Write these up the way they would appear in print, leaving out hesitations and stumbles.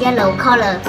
Yellow color.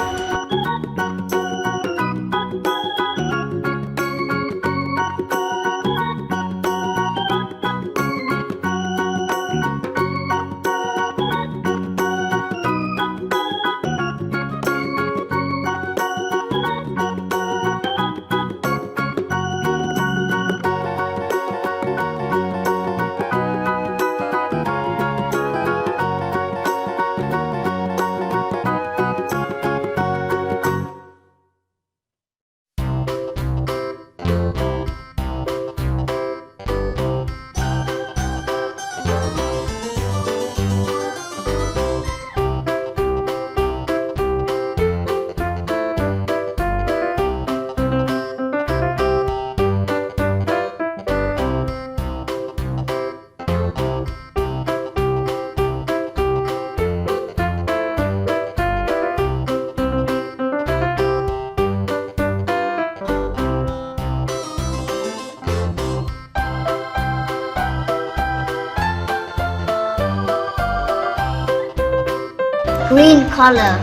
Green color.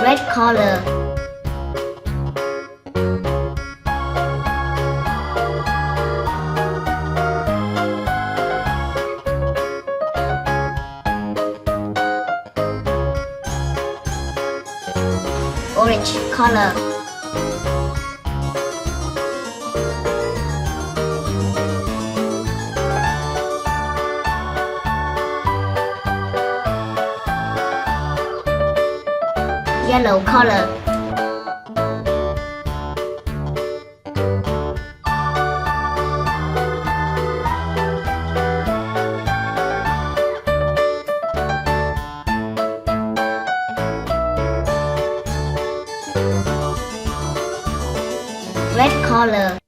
Red color. Orange color. Yellow color. Red color.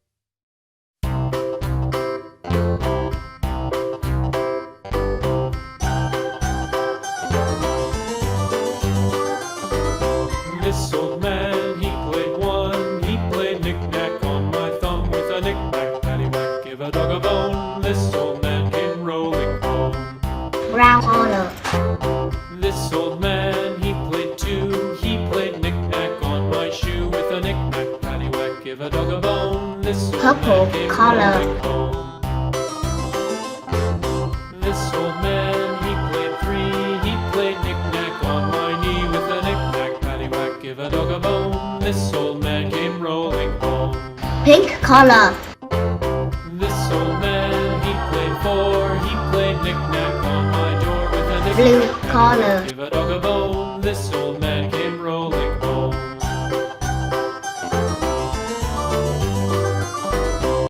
This old man, he played one. He played knick-knack on my thumb with a knick-knack, paddywhack, give a dog a bone. This old man came rolling home. Brown color. This old man, he played two. He played knick-knack on my shoe with a knick-knack, paddywhack, give a dog a bone. This old Purple man came color. rolling home. This old man, he played three. He played knick-knack on my knee with a knick-knack, paddywhack, give a dog a bone. This old man came rolling home. Pink color. This old man, he played four. He played knick-knack on my door with a knick-knack, Blue color. give a dog